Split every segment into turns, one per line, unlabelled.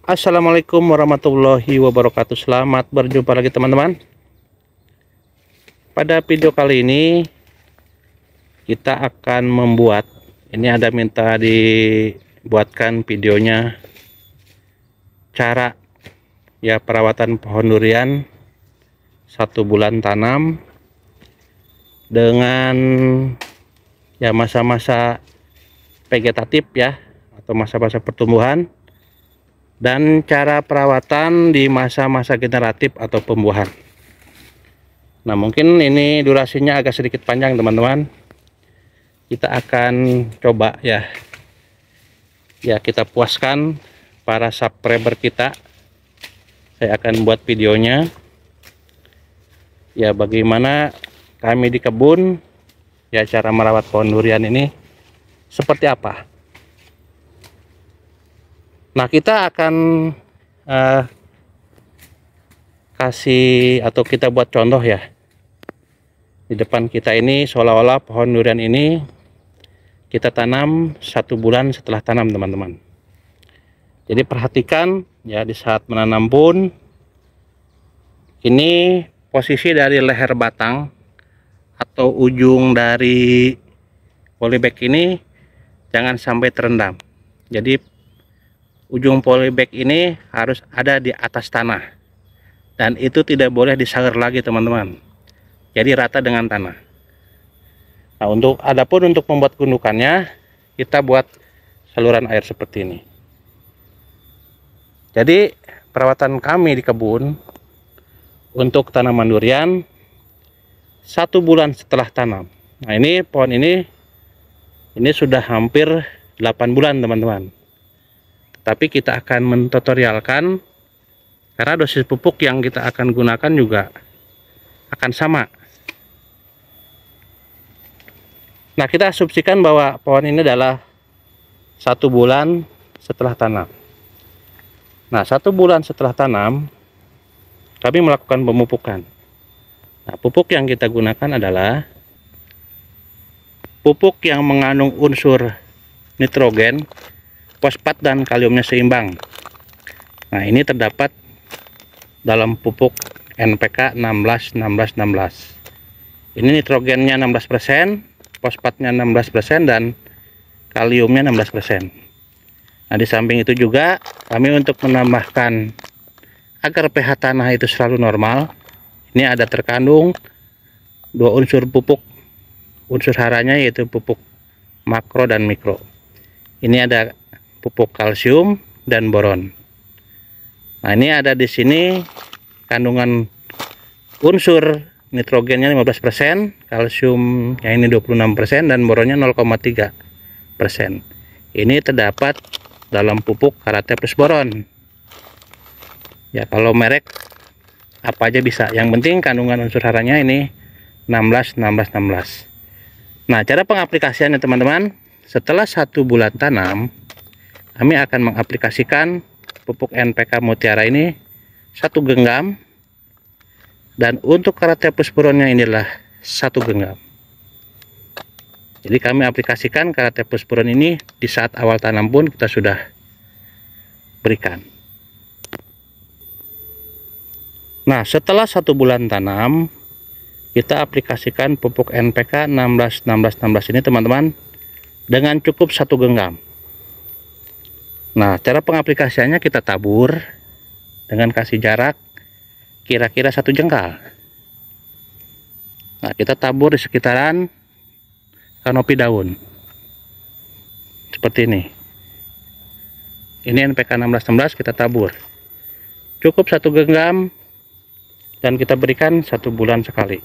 Assalamualaikum warahmatullahi wabarakatuh. Selamat berjumpa lagi teman-teman. Pada video kali ini kita akan membuat, ini ada minta dibuatkan videonya cara perawatan pohon durian 1 bulan tanam dengan masa-masa vegetatif atau masa-masa pertumbuhan, dan cara perawatan di masa-masa generatif atau pembuahan. Nah, mungkin ini durasinya agak sedikit panjang teman-teman. Kita akan coba kita puaskan para subscriber kita. Saya akan buat videonya bagaimana kami di kebun cara merawat pohon durian ini seperti apa. Nah, kita akan kasih atau kita buat contoh di depan kita ini, seolah-olah pohon durian ini kita tanam 1 bulan setelah tanam teman-teman. Jadi perhatikan di saat menanam pun, ini posisi dari leher batang atau ujung dari polybag ini jangan sampai terendam. Jadi ujung polybag ini harus ada di atas tanah, dan itu tidak boleh disawer lagi teman-teman, jadi rata dengan tanah. Nah, untuk membuat gundukannya, kita buat saluran air seperti ini. Jadi perawatan kami di kebun untuk tanaman durian 1 bulan setelah tanam. Nah, ini pohon ini sudah hampir 8 bulan teman-teman. Tapi kita akan mentutorialkan, karena dosis pupuk yang kita akan gunakan juga akan sama. Nah, kita asumsikan bahwa pohon ini adalah 1 bulan setelah tanam. Nah, 1 bulan setelah tanam kami melakukan pemupukan. Nah, pupuk yang kita gunakan adalah pupuk yang mengandung unsur nitrogen, fosfat dan kaliumnya seimbang. Nah, ini terdapat dalam pupuk NPK 16-16-16. Ini nitrogennya 16%, fosfatnya 16%, dan kaliumnya 16%. Nah, di samping itu juga kami untuk menambahkan agar pH tanah itu selalu normal, ini ada terkandung 2 unsur pupuk, unsur haranya yaitu pupuk makro dan mikro. Ini ada pupuk kalsium dan boron. Nah, ini ada di sini kandungan unsur nitrogennya 15%, kalsiumnya ini 26%, dan boronnya 0,3%. Ini terdapat dalam pupuk Karate Plus Boron. Kalau merek apa aja bisa, yang penting kandungan unsur haranya ini 16-16-16. Nah, cara pengaplikasiannya teman-teman, setelah 1 bulan tanam kami akan mengaplikasikan pupuk NPK Mutiara ini 1 genggam, dan untuk Karate Plus Boronnya inilah 1 genggam. Jadi kami aplikasikan Karate Plus Boron ini di saat awal tanam pun kita sudah berikan. Nah, setelah 1 bulan tanam kita aplikasikan pupuk NPK 16-16-16 ini teman-teman dengan cukup 1 genggam. Nah, cara pengaplikasiannya kita tabur dengan kasih jarak kira-kira 1 jengkal. Nah, kita tabur di sekitaran kanopi daun seperti ini. Ini NPK 16-16 kita tabur cukup 1 genggam, dan kita berikan 1 bulan sekali.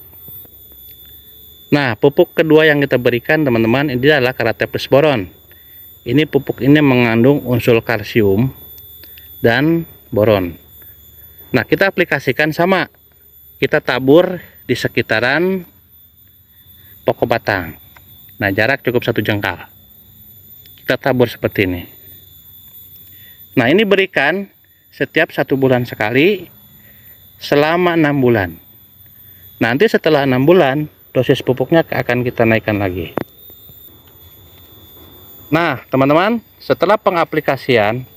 Nah, pupuk kedua yang kita berikan teman-teman ini adalah Karate Plus Boron. Ini pupuk ini mengandung unsur kalsium dan boron. Nah, kita aplikasikan sama, kita tabur di sekitaran pokok batang. Nah, jarak cukup 1 jengkal. Kita tabur seperti ini. Nah, ini berikan setiap 1 bulan sekali selama 6 bulan. Nanti setelah 6 bulan dosis pupuknya akan kita naikkan lagi. Nah, teman-teman, setelah pengaplikasian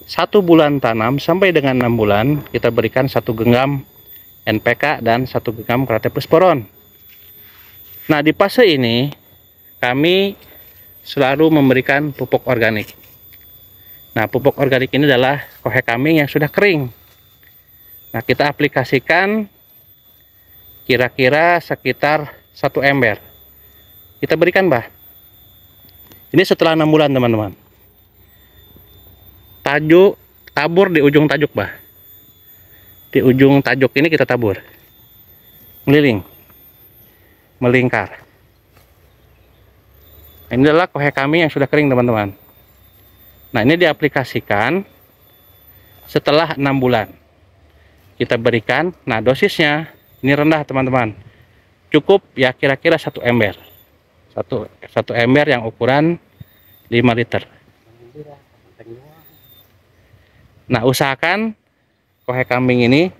1 bulan tanam sampai dengan 6 bulan kita berikan 1 genggam NPK dan 1 genggam Krateplus boron. Nah, di fase ini kami selalu memberikan pupuk organik. Nah, pupuk organik ini adalah kohe kambing yang sudah kering. Nah, kita aplikasikan kira-kira sekitar 1 ember. Kita berikan, Bah. Ini setelah 6 bulan, teman-teman. Tabur di ujung tajuk, Bah. Di ujung tajuk ini kita tabur. Meliling. Melingkar. Ini adalah kohe kambing yang sudah kering, teman-teman. Nah, ini diaplikasikan setelah 6 bulan. Kita berikan, nah dosisnya ini rendah, teman-teman. Cukup ya kira-kira 1 ember. Satu ember yang ukuran 5 liter. Nah, usahakan kohe kambing ini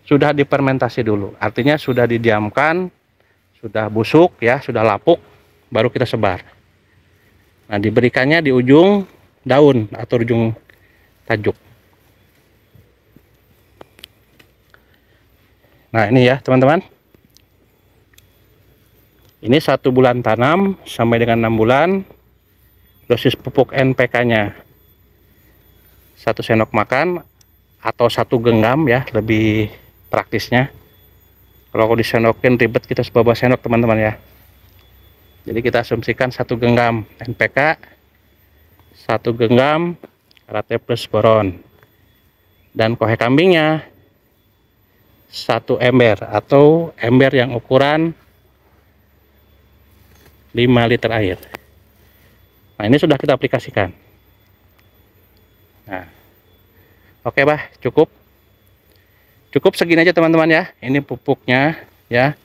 sudah difermentasi dulu. Artinya sudah didiamkan, sudah busuk ya, sudah lapuk, baru kita sebar. Nah, diberikannya di ujung daun atau ujung tajuk. Nah, ini ya teman-teman. Ini 1 bulan tanam sampai dengan 6 bulan. Dosis pupuk NPK-nya 1 sendok makan atau 1 genggam ya, lebih praktisnya. Kalau disendokin ribet, kita sebawa sendok, teman-teman ya. Jadi kita asumsikan 1 genggam NPK, 1 genggam Krateplus boron, dan kohe kambingnya 1 ember atau ember yang ukuran 5 liter air. Nah, ini sudah kita aplikasikan. Nah, oke, Bah, cukup segini aja, teman-teman ya. Ini pupuknya ya,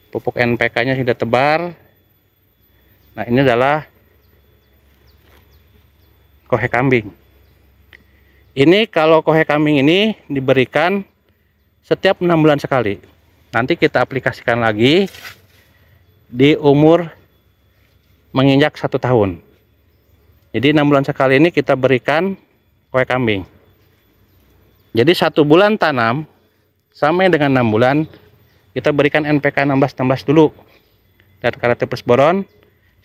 pupuk NPK nya sudah tebar. Nah, ini adalah kohe kambing. Ini kalau kohe kambing ini diberikan setiap 6 bulan sekali. Nanti kita aplikasikan lagi di umur menginjak 1 tahun. Jadi 6 bulan sekali ini kita berikan kohe kambing. Jadi 1 bulan tanam sampai dengan 6 bulan kita berikan NPK 16-16 dulu, dan Krateplus boron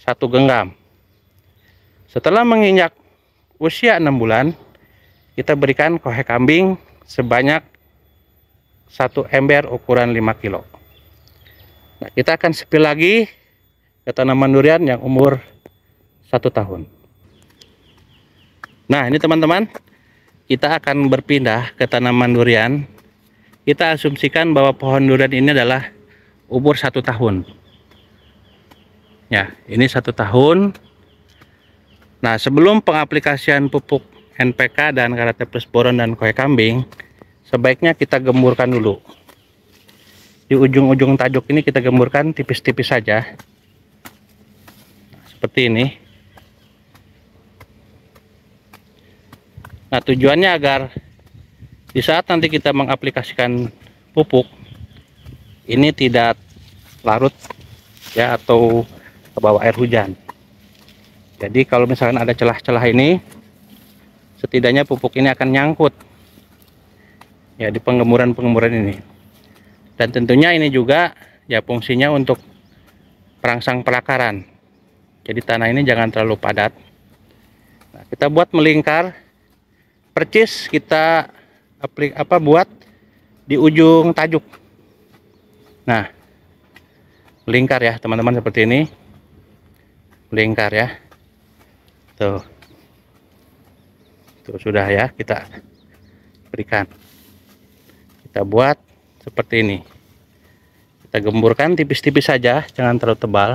1 genggam. Setelah menginjak usia 6 bulan kita berikan kohe kambing sebanyak 1 ember ukuran 5 kilo. Nah, kita akan spill lagi ke tanaman durian yang umur 1 tahun. Nah, ini teman-teman, kita akan berpindah ke tanaman durian. Kita asumsikan bahwa pohon durian ini adalah umur 1 tahun. Ya, ini 1 tahun. Nah, sebelum pengaplikasian pupuk NPK dan Krateplus boron dan kohe kambing, sebaiknya kita gemburkan dulu. Di ujung-ujung tajuk ini kita gemburkan tipis-tipis saja. Seperti ini. Nah, tujuannya agar di saat nanti kita mengaplikasikan pupuk ini tidak larut ya, atau ke bawah air hujan. Jadi kalau misalkan ada celah-celah ini, setidaknya pupuk ini akan nyangkut ya di penggemburan-penggemburan ini. Dan tentunya ini juga ya fungsinya untuk perangsang pelakaran. Jadi tanah ini jangan terlalu padat. Nah, kita buat melingkar, percis kita buat di ujung tajuk. Nah, melingkar ya teman-teman, seperti ini. Melingkar ya. Tuh sudah ya, kita berikan. Kita buat seperti ini. Kita gemburkan tipis-tipis saja, jangan terlalu tebal.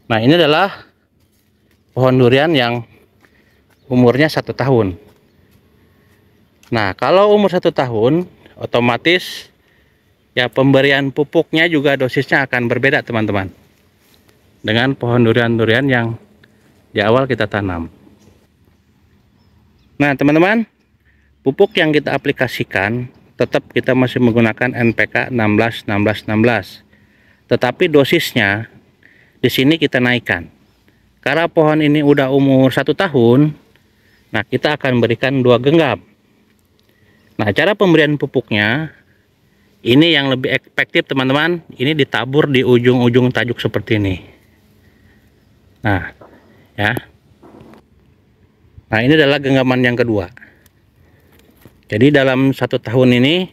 Nah, ini adalah pohon durian yang umurnya 1 tahun. Nah, kalau umur 1 tahun, otomatis ya pemberian pupuknya juga dosisnya akan berbeda, teman-teman, dengan pohon durian-durian yang di awal kita tanam. Nah, teman-teman, pupuk yang kita aplikasikan tetap kita masih menggunakan NPK 16-16-16. Tetapi dosisnya di sini kita naikkan. karena pohon ini udah umur 1 tahun, nah kita akan berikan 2 genggam. Nah, cara pemberian pupuknya ini yang lebih efektif teman-teman, ini ditabur di ujung-ujung tajuk seperti ini. Nah ya, nah ini adalah genggaman yang kedua. Jadi dalam 1 tahun ini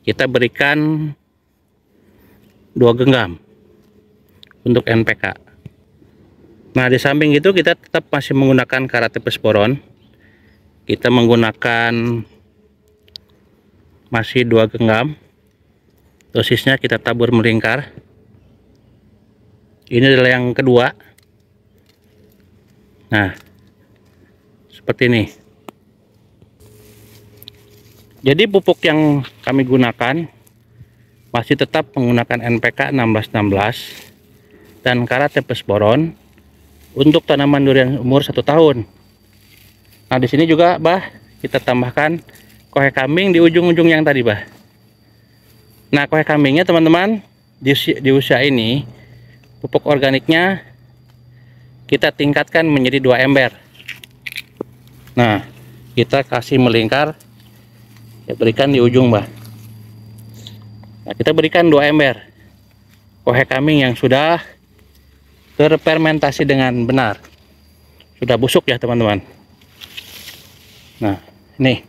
kita berikan 2 genggam untuk NPK. Nah, di samping itu kita tetap masih menggunakan Karatepes-Boron. Kita menggunakan masih 2 genggam. Dosisnya kita tabur melingkar. Ini adalah yang kedua. Nah, seperti ini. Jadi pupuk yang kami gunakan masih tetap menggunakan NPK 1616 dan Karatepes-Boron untuk tanaman durian umur 1 tahun. Nah, di sini juga kita tambahkan kohe kambing di ujung-ujung yang tadi Nah, kohe kambingnya teman-teman di usia ini pupuk organiknya kita tingkatkan menjadi 2 ember. Nah, kita kasih melingkar, ya, berikan di ujung Nah, kita berikan 2 ember kohe kambing yang sudah terfermentasi dengan benar, sudah busuk ya teman-teman. Nah, ini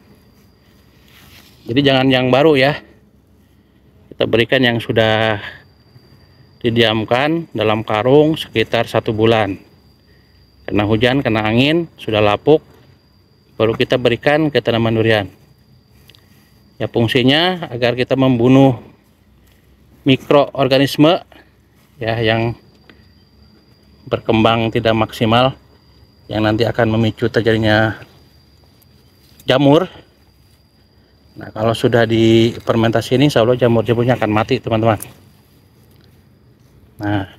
jadi jangan yang baru ya, kita berikan yang sudah didiamkan dalam karung sekitar 1 bulan. Kena hujan, kena angin, sudah lapuk, baru kita berikan ke tanaman durian. Ya, fungsinya agar kita membunuh mikroorganisme ya yang berkembang tidak maksimal, yang nanti akan memicu terjadinya jamur. Nah, kalau sudah difermentasi ini, insya Allah jamur-jamurnya akan mati teman-teman. Nah,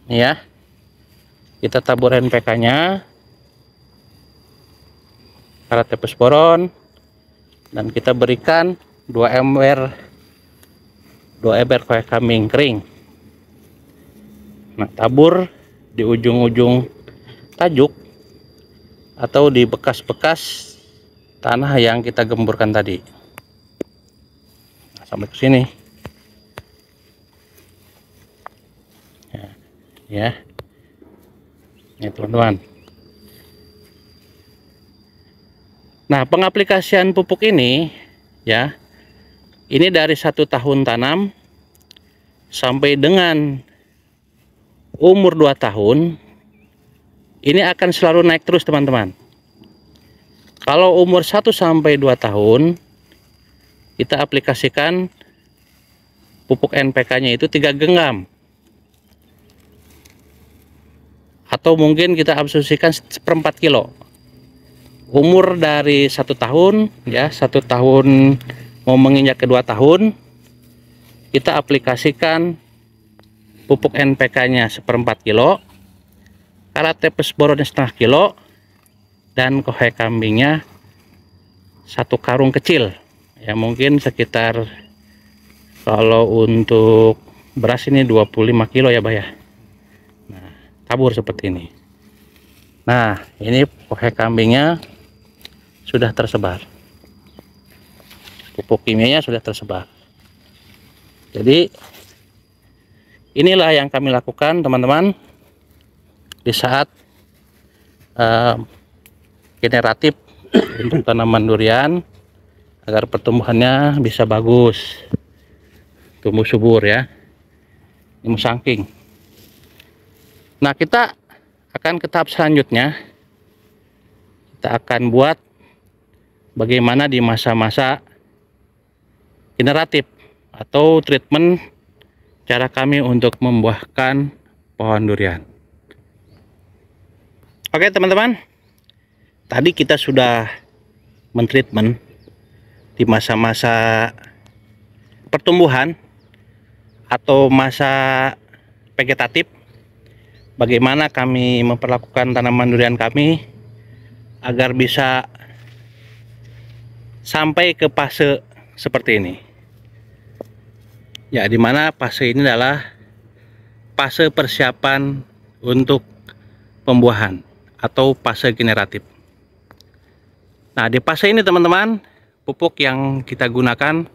ini ya, kita tabur NPK nya, Karatepes-Boron, dan kita berikan 2 ember kohe kambing kering. Nah, tabur di ujung-ujung tajuk atau di bekas-bekas tanah yang kita gemburkan tadi. Nah, sampai ke sini ya, ya teman-teman. Nah, pengaplikasian pupuk ini ya, ini dari 1 tahun tanam sampai dengan umur 2 tahun ini akan selalu naik terus teman-teman. Kalau umur 1 sampai 2 tahun kita aplikasikan pupuk NPK nya itu 3 genggam, atau mungkin kita absorpsikan 1/4 kilo. Umur dari 1 tahun ya, 1 tahun mau menginjak ke 2 tahun, kita aplikasikan pupuk NPK nya 1/4 kilo, Karatepes-Boronnya 1/2 kilo, dan kohe kambingnya 1 karung kecil ya, mungkin sekitar, kalau untuk beras ini 25 kilo ya ya. Nah, tabur seperti ini. Nah, ini kohe kambingnya sudah tersebar, pupuk kimianya sudah tersebar. Jadi inilah yang kami lakukan teman-teman di saat generatif untuk tanaman durian agar pertumbuhannya bisa bagus, tumbuh subur ya. Ini musangking. Nah, kita akan ke tahap selanjutnya. Kita akan buat bagaimana di masa-masa generatif atau treatment, cara kami untuk membuahkan pohon durian. Oke teman-teman, tadi kita sudah mentreatment di masa-masa pertumbuhan atau masa vegetatif, bagaimana kami memperlakukan tanaman durian kami agar bisa sampai ke fase seperti ini. Ya, dimana fase ini adalah fase persiapan untuk pembuahan atau fase generatif. Nah, di fase ini teman-teman, pupuk yang kita gunakan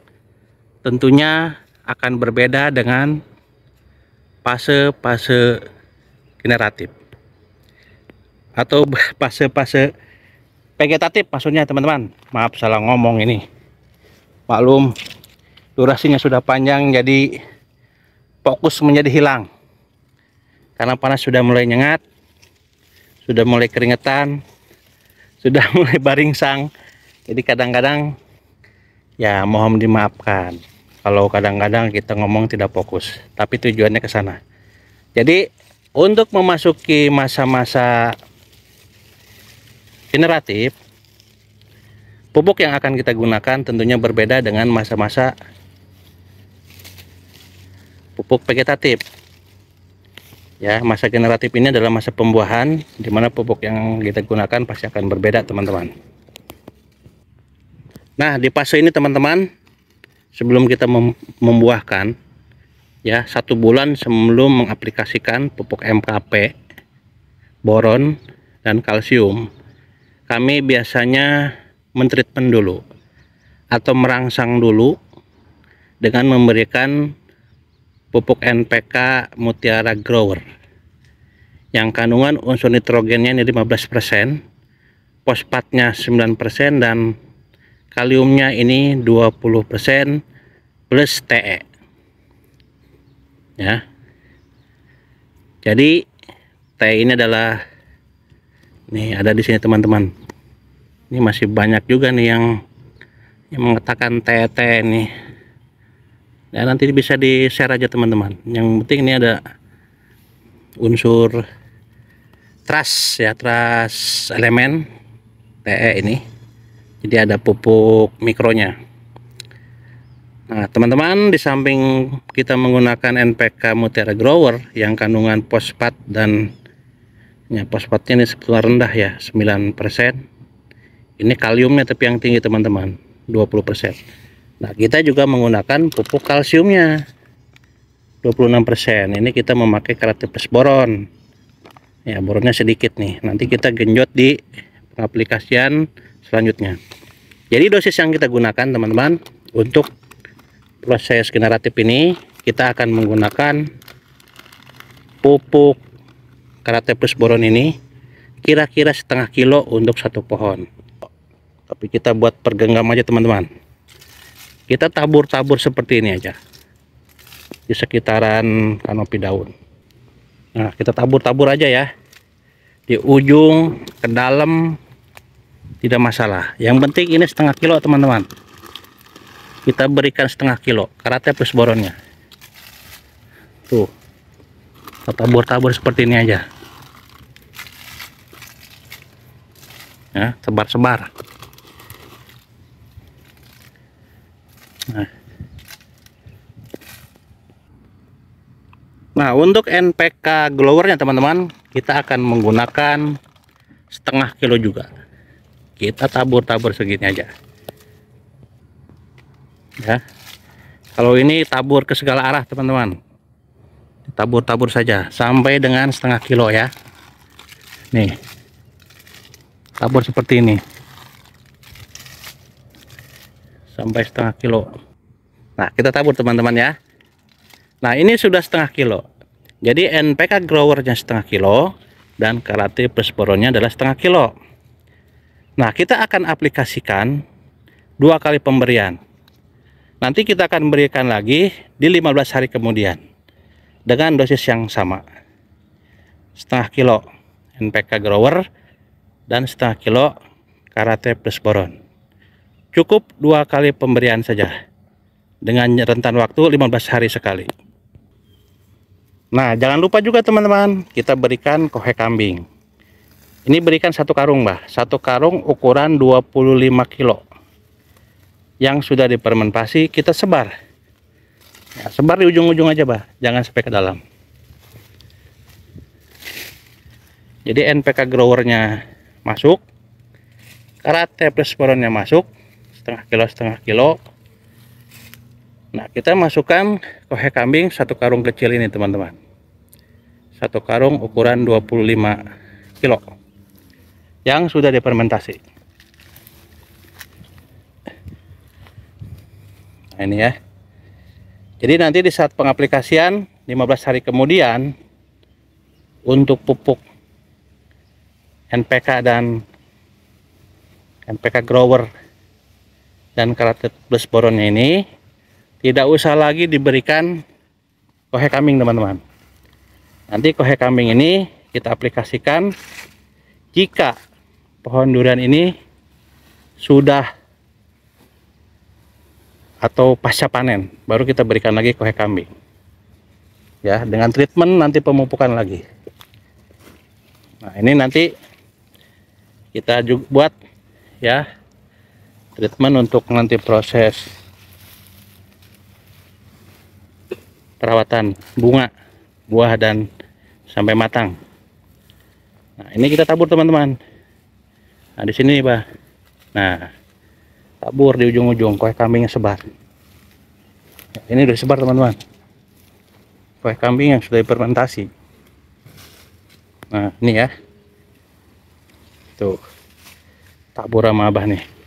tentunya akan berbeda dengan fase-fase generatif atau fase-fase vegetatif maksudnya teman-teman. Maaf salah ngomong ini. Maklum, durasinya sudah panjang jadi fokus menjadi hilang. Karena panas sudah mulai nyengat, sudah mulai keringetan, sudah mulai baringsang. Jadi kadang-kadang ya mohon dimaafkan kalau kadang-kadang kita ngomong tidak fokus, tapi tujuannya ke sana. Jadi untuk memasuki masa-masa generatif, pupuk yang akan kita gunakan tentunya berbeda dengan masa-masa pupuk vegetatif. Ya, masa generatif ini adalah masa pembuahan, di mana pupuk yang kita gunakan pasti akan berbeda teman-teman. Nah, di fase ini teman-teman, sebelum kita membuahkan, ya 1 bulan sebelum mengaplikasikan pupuk MKP, boron dan kalsium, kami biasanya mentreatment dulu atau merangsang dulu dengan memberikan pupuk NPK Mutiara Grower yang kandungan unsur nitrogennya ini 15%, fosfatnya 9%, dan kaliumnya ini 20% plus TE. Ya. Jadi TE ini adalah nih ada di sini teman-teman. Ini masih banyak juga nih yang mengatakan TE nih. Ya, nanti bisa di share aja teman-teman. Yang penting ini ada unsur trust ya, trust elemen TE ini. Jadi ada pupuk mikronya. Nah teman-teman, di samping kita menggunakan NPK Mutiara Grower yang kandungan fosfat dan ya, fosfatnya ini sebetulnya rendah ya, 9%. Ini kaliumnya tapi yang tinggi teman-teman, 20%. Nah, kita juga menggunakan pupuk kalsiumnya 26%. Ini kita memakai Karate Plus boron. Ya, boronnya sedikit nih. Nanti kita genjot di pengaplikasian selanjutnya. Jadi dosis yang kita gunakan teman-teman untuk proses generatif ini, kita akan menggunakan pupuk Karate Plus boron ini kira-kira setengah kilo untuk 1 pohon. Tapi kita buat pergenggam aja teman-teman. Kita tabur-tabur seperti ini aja di sekitaran kanopi daun. Nah, kita tabur-tabur aja ya, di ujung ke dalam tidak masalah. Yang penting ini setengah kilo teman-teman. Kita berikan setengah kilo Karate Plus boronnya. Tuh, kita tabur-tabur seperti ini aja ya, sebar-sebar. Nah, untuk NPK growernya teman-teman, kita akan menggunakan setengah kilo juga. Kita tabur-tabur segini aja ya. Kalau ini tabur ke segala arah teman-teman, tabur-tabur saja sampai dengan setengah kilo ya. Nih, tabur seperti ini sampai setengah kilo. Nah, kita tabur teman-teman ya. Nah, ini sudah setengah kilo. Jadi NPK growernya setengah kilo dan Karate Plus boronnya adalah setengah kilo. Nah, kita akan aplikasikan 2 kali pemberian. Nanti kita akan berikan lagi di 15 hari kemudian dengan dosis yang sama, setengah kilo NPK grower dan setengah kilo Karate Plus boron. Cukup 2 kali pemberian saja dengan rentan waktu 15 hari sekali. Nah, jangan lupa juga teman-teman, kita berikan kohe kambing. Ini berikan 1 karung, Mbah. 1 karung ukuran 25 kilo. Yang sudah difermentasi kita sebar. Ya, sebar di ujung-ujung aja, Mbah. Jangan sampai ke dalam. Jadi NPK growernya masuk, Karate Plus boronnya masuk, setengah kilo. Nah, kita masukkan kohe kambing 1 karung kecil ini teman-teman, satu karung ukuran 25 kilo yang sudah difermentasi. Nah, ini ya. Jadi nanti di saat pengaplikasian 15 hari kemudian untuk pupuk NPK dan NPK grower dan Karatet plus boronnya ini tidak usah lagi diberikan kohe kambing, teman-teman. Nanti kohe kambing ini kita aplikasikan jika pohon durian ini sudah atau pasca panen, baru kita berikan lagi kohe kambing ya, dengan treatment nanti pemupukan lagi. Nah, ini nanti kita juga buat ya treatment untuk nanti proses perawatan bunga, buah, dan sampai matang. Nah, ini kita tabur, teman-teman. Nah, di sini, Pak. Nah, tabur di ujung-ujung, kohe kambingnya sebar. Ini udah sebar, teman-teman. Kohe kambing yang sudah difermentasi. Nah, ini ya. Tuh. Tabur sama Abah nih.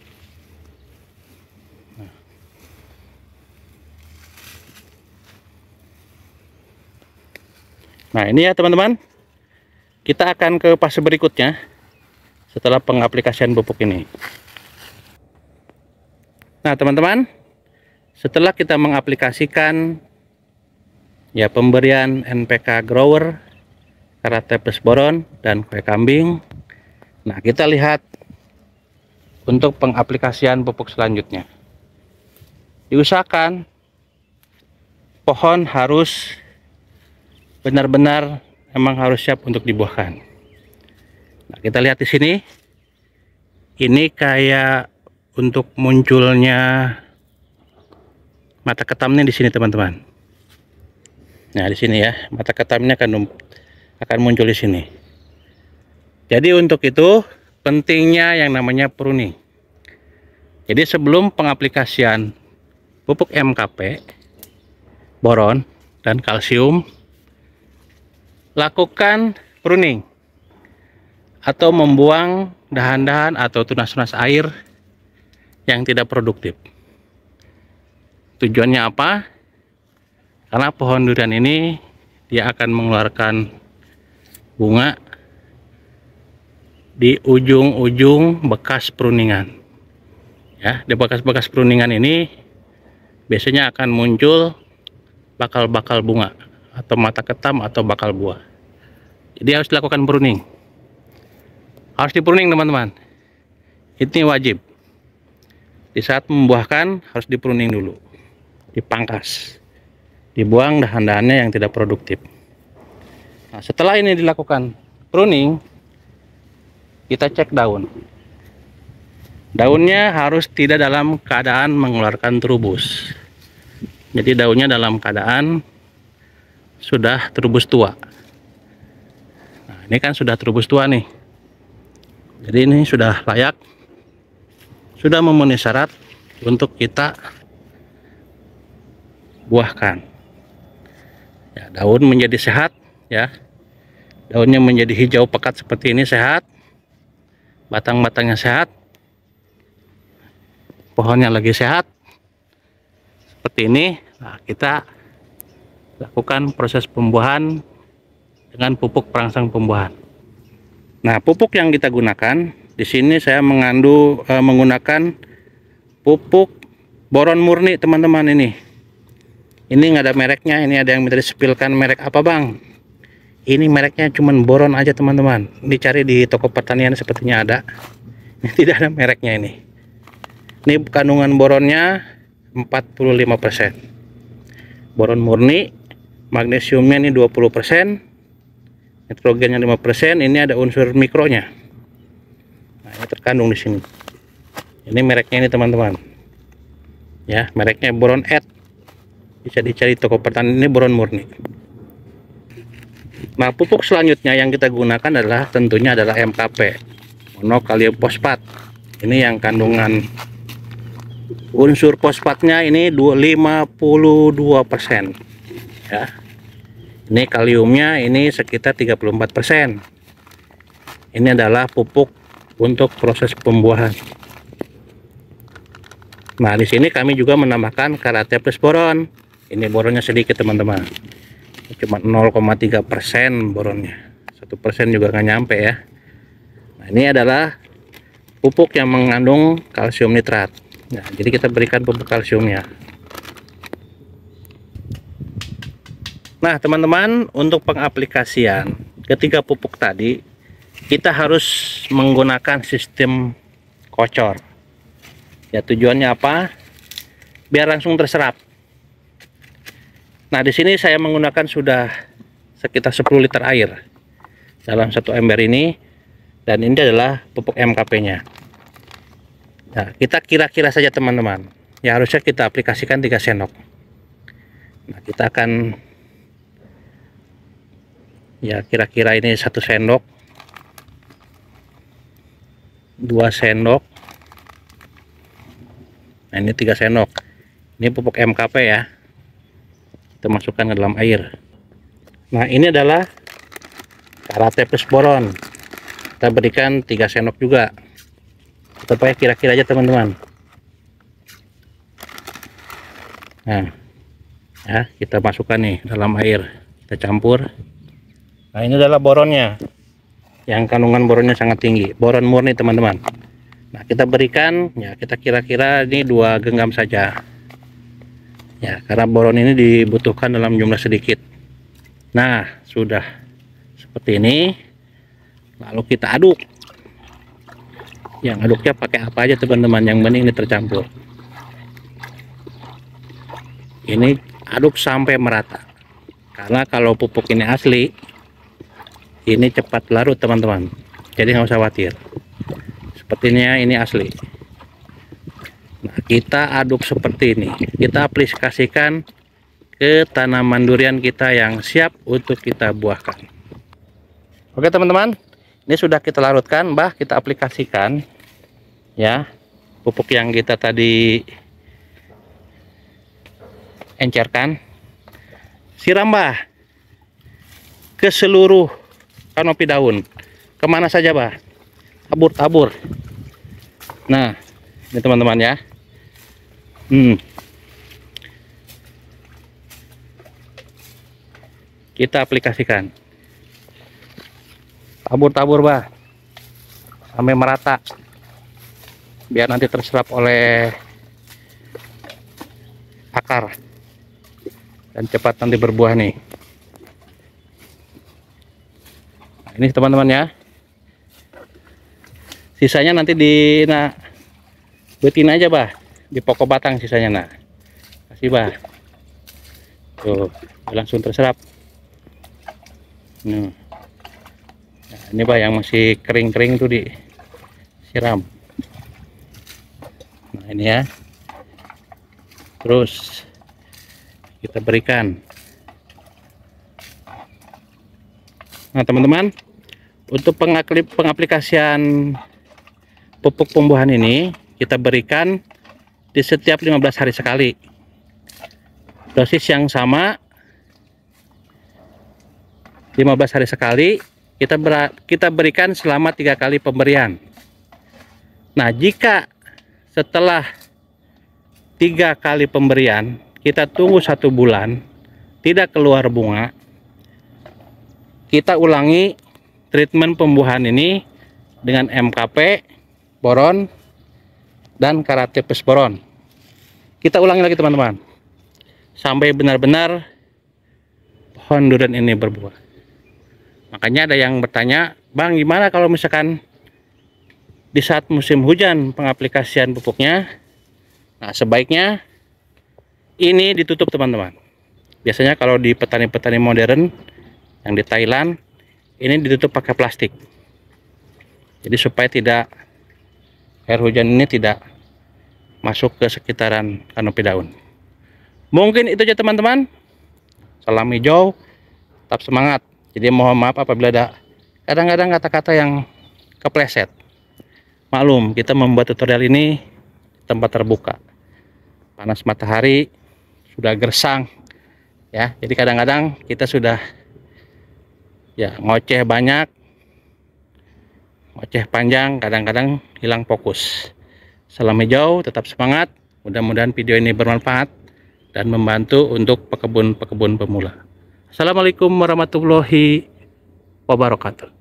Nah, ini ya, teman-teman. Kita akan ke fase berikutnya setelah pengaplikasian pupuk ini. Nah, teman-teman, setelah kita mengaplikasikan ya pemberian NPK grower, Karatet plus boron, dan kohe kambing, nah kita lihat untuk pengaplikasian pupuk selanjutnya. Diusahakan pohon harus benar-benar emang harus siap untuk dibuahkan. Nah, kita lihat di sini, ini kayak untuk munculnya mata ketamnya di sini, teman-teman. Nah, di sini ya, mata ketamnya akan muncul di sini. Jadi untuk itu pentingnya yang namanya pruning. Jadi sebelum pengaplikasian pupuk MKP, boron, dan kalsium, lakukan pruning atau membuang dahan-dahan atau tunas-tunas air yang tidak produktif. Tujuannya apa? Karena pohon durian ini dia akan mengeluarkan bunga di ujung-ujung bekas pruningan. Ya, di bekas-bekas pruningan ini biasanya akan muncul bakal-bakal bunga atau mata ketam atau bakal buah. Jadi harus dilakukan pruning. Harus dipruning, teman-teman. Ini wajib. Di saat membuahkan harus dipruning dulu, dipangkas, dibuang dahan-dahannya yang tidak produktif. Nah, setelah ini dilakukan pruning, kita cek daun. Daunnya harus tidak dalam keadaan mengeluarkan trubus. Jadi daunnya dalam keadaan sudah trubus tua. Nah, ini kan sudah trubus tua nih. Jadi ini sudah layak, sudah memenuhi syarat untuk kita buahkan. Ya, daun menjadi sehat ya. Daunnya menjadi hijau pekat seperti ini, sehat. Batang-batangnya sehat. Pohonnya lagi sehat. Seperti ini. Nah, kita lakukan proses pembuahan dengan pupuk perangsang pembuahan. Nah, pupuk yang kita gunakan di sini saya menggunakan pupuk boron murni, teman-teman. Ini nggak ada mereknya. Ini ada yang minta disepilkan merek apa, Bang? Ini mereknya cuman boron aja, teman-teman. Dicari di toko pertanian sepertinya ada. Ini tidak ada mereknya ini. Ini kandungan boronnya 45%. Boron murni, magnesiumnya ini 20%, nitrogennya 5%, ini ada unsur mikronya. Nah, ini terkandung di sini. Ini mereknya ini, teman-teman. Ya, mereknya boron Ed. Bisa dicari toko pertanian, ini boron murni. Nah, pupuk selanjutnya yang kita gunakan adalah tentunya adalah MKP, monokalium fosfat. Ini yang kandungan unsur fosfatnya ini 52%. Ya. Ini kaliumnya ini sekitar 34%. Ini adalah pupuk untuk proses pembuahan. Nah, di sini kami juga menambahkan karate plus boron. Ini boronnya sedikit teman-teman, cuma 0,3% boronnya, 1% juga nggak nyampe ya. Nah, ini adalah pupuk yang mengandung kalsium nitrat. Nah, jadi kita berikan pupuk kalsiumnya. Nah teman-teman, untuk pengaplikasian ketiga pupuk tadi kita harus menggunakan sistem kocor. Ya, tujuannya apa? Biar langsung terserap. Nah, di sini saya menggunakan sudah sekitar 10 liter air dalam satu ember ini, dan ini adalah pupuk MKP-nya. Nah, kita kira-kira saja teman-teman. Ya, harusnya kita aplikasikan 3 sendok. Nah, kita akan ya kira-kira ini 1 sendok, 2 sendok. Nah, ini 3 sendok. Ini pupuk MKP ya. Kita masukkan ke dalam air. Nah, ini adalah karate plus boron. Kita berikan 3 sendok juga. Supaya kira-kira aja teman-teman. Nah, ya, kita masukkan nih dalam air. Kita campur. Nah, ini adalah boronnya, yang kandungan boronnya sangat tinggi, boron murni teman-teman. Nah, kita berikan ya, kita kira-kira ini 2 genggam saja ya, karena boron ini dibutuhkan dalam jumlah sedikit. Nah, sudah seperti ini, lalu kita aduk. Yang aduknya pakai apa aja teman-teman, yang penting ini tercampur. Ini aduk sampai merata, karena kalau pupuk ini asli ini cepat larut teman-teman, jadi nggak usah khawatir. Sepertinya ini asli. Nah, kita aduk seperti ini, kita aplikasikan ke tanaman durian kita yang siap untuk kita buahkan. Oke teman-teman, ini sudah kita larutkan, kita aplikasikan ya pupuk yang kita tadi encerkan. Siram ke seluruh kanopi daun, kemana saja tabur. Nah, ini teman-teman ya. Kita aplikasikan, tabur sampai merata, biar nanti terserap oleh akar dan cepat nanti berbuah nih. Ini teman-teman ya, sisanya nanti betin aja di pokok batang sisanya. Nah, kasih tuh, langsung terserap. Nah, ini yang masih kering-kering tuh disiram. Nah, ini ya, terus kita berikan. Nah teman-teman, untuk pengaplikasian pupuk pembuahan ini kita berikan di setiap 15 hari sekali. Dosis yang sama 15 hari sekali, kita berikan selama 3 kali pemberian. Nah, jika setelah 3 kali pemberian kita tunggu 1 bulan tidak keluar bunga, kita ulangi treatment pembuahan ini dengan MKP, boron, dan karate plus boron. Kita ulangi lagi teman-teman, sampai benar-benar pohon durian ini berbuah. Makanya ada yang bertanya, Bang, gimana kalau misalkan di saat musim hujan pengaplikasian pupuknya? Nah, sebaiknya ini ditutup teman-teman. Biasanya kalau di petani-petani modern yang di Thailand, ini ditutup pakai plastik. Jadi supaya air hujan ini tidak masuk ke sekitaran kanopi daun. Mungkin itu aja teman-teman. Salam hijau, tetap semangat. Jadi mohon maaf apabila ada kadang-kadang kata-kata yang kepleset. Maklum, kita membuat tutorial ini tempat terbuka, panas matahari, sudah gersang Ya, jadi kadang-kadang kita sudah ya ngoceh banyak, ngoceh panjang, kadang-kadang hilang fokus. Salam hijau, tetap semangat. Mudah-mudahan video ini bermanfaat dan membantu untuk pekebun-pekebun pemula. Assalamualaikum warahmatullahi wabarakatuh.